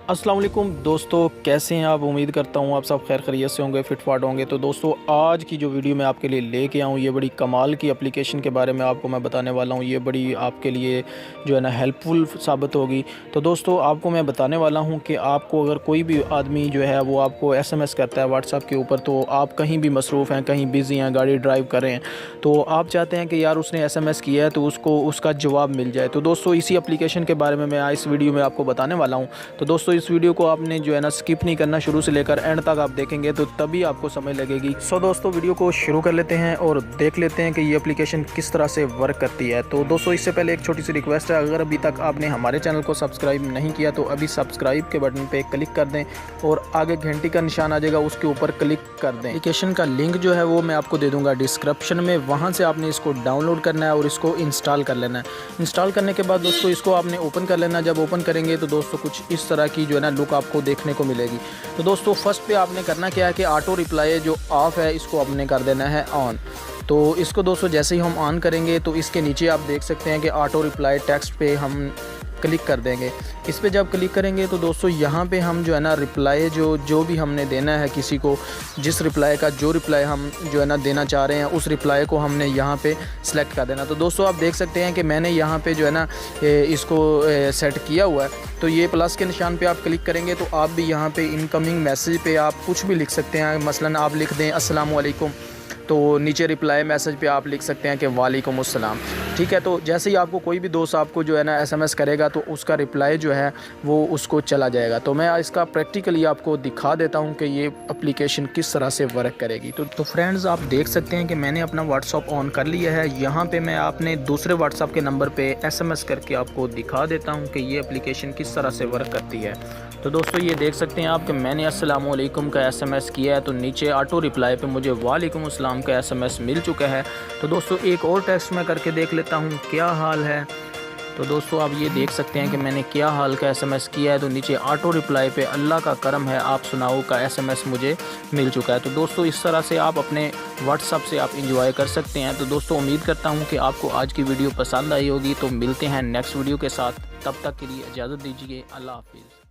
अस्सलाम वालेकुम दोस्तों, कैसे हैं आप। उम्मीद करता हूँ आप सब खैर खैरियत से होंगे, फिट फाट होंगे। तो दोस्तों, आज की जो वीडियो मैं आपके लिए लेके आऊँ, ये बड़ी कमाल की एप्लीकेशन के बारे में आपको मैं बताने वाला हूँ। ये बड़ी आपके लिए जो है ना हेल्पफुल साबित होगी। तो दोस्तों, आपको मैं बताने वाला हूँ कि आपको अगर कोई भी आदमी जो है वो आपको SMS करता है व्हाट्सएप के ऊपर, तो आप कहीं भी मसरूफ़ हैं, कहीं बिज़ी हैं, गाड़ी ड्राइव कर रहे हैं, तो आप चाहते हैं कि यार उसने SMS किया है तो उसको उसका जवाब मिल जाए। तो दोस्तों, इसी एप्लीकेशन के बारे में मैं इस वीडियो में आपको बताने वाला हूँ। तो दोस्तों, इस वीडियो को आपने जो है ना स्किप नहीं करना, शुरू से लेकर एंड तक आप देखेंगे तो तभी आपको समझ लगेगी। सो दोस्तों, वीडियो को शुरू कर लेते हैं और देख लेते हैं कि ये एप्लीकेशन किस तरह से वर्क करती है। तो दोस्तों, इससे पहले एक छोटी सी रिक्वेस्ट है, अगर अभी तक आपने हमारे चैनल को सब्सक्राइब नहीं किया तो अभी सब्सक्राइब के बटन पे क्लिक कर दें और आगे घंटी का निशान आ जाएगा, उसके ऊपर क्लिक कर दें। एप्लीकेशन का लिंक जो है वो मैं आपको दे दूंगा डिस्क्रिप्शन में, वहाँ से आपने इसको डाउनलोड करना है और इसको इंस्टॉल कर लेना है। इंस्टॉल करने के बाद दोस्तों, इसको आपने ओपन कर लेना है। जब ओपन करेंगे तो दोस्तों कुछ इस तरह की जो है ना लुक आपको देखने को मिलेगी। तो दोस्तों, फर्स्ट पे आपने करना क्या है कि ऑटो रिप्लाई जो ऑफ है इसको आपने कर देना है ऑन। तो इसको दोस्तों जैसे ही हम ऑन करेंगे तो इसके नीचे आप देख सकते हैं कि ऑटो रिप्लाई टेक्स्ट पे हम क्लिक कर देंगे। इस पे जब क्लिक करेंगे तो दोस्तों यहाँ पे हम जो है ना रिप्लाई जो भी हमने देना है किसी को, जिस रिप्लाई का जो रिप्लाई हम जो है ना देना चाह रहे हैं, उस रिप्लाई को हमने यहाँ पे सेलेक्ट कर देना। तो दोस्तों, आप देख सकते हैं कि मैंने यहाँ पे जो है ना इसको सेट किया हुआ है। तो ये प्लस के निशान पे आप क्लिक करेंगे तो आप भी यहाँ पे इनकमिंग मैसेज पे आप कुछ भी लिख सकते हैं। मसलन आप लिख दें अस्सलाम वालेकुम, तो नीचे रिप्लाई मैसेज पे आप लिख सकते हैं कि वालेकुम अस्सलाम। ठीक है, तो जैसे ही आपको कोई भी दोस्त आपको जो है ना SMS करेगा तो उसका रिप्लाई जो है वो उसको चला जाएगा। तो मैं इसका प्रैक्टिकली आपको दिखा देता हूं कि ये एप्लीकेशन किस तरह से वर्क करेगी। तो फ्रेंड्स, आप देख सकते हैं कि मैंने अपना व्हाट्सअप ऑन कर लिया है। यहाँ पे मैं अपने दूसरे व्हाट्सअप के नंबर पे SMS करके आपको दिखा देता हूँ कि ये एप्लीकेशन किस तरह से वर्क करती है। तो दोस्तों, ये देख सकते हैं आप कि मैंने अस्सलाम वालेकुम का SMS किया है, तो नीचे ऑटो रिप्लाई पे मुझे वालेकुम अस्सलाम का SMS मिल चुका है। तो दोस्तों, एक और टेस्ट मैं करके देख लेता हूँ क्या हाल है। तो दोस्तों, आप ये देख सकते हैं कि मैंने क्या हाल का SMS किया है, तो नीचे ऑटो रिप्लाई पे अल्लाह का करम है आप सुनाओ का SMS मुझे मिल चुका है। तो दोस्तों, इस तरह से आप अपने व्हाट्सएप से आप इंजॉय कर सकते हैं। तो दोस्तों, उम्मीद करता हूँ कि आपको आज की वीडियो पसंद आई होगी। तो मिलते हैं नेक्स्ट वीडियो के साथ, तब तक के लिए इजाज़त दीजिए। अल्लाह हाफिज़।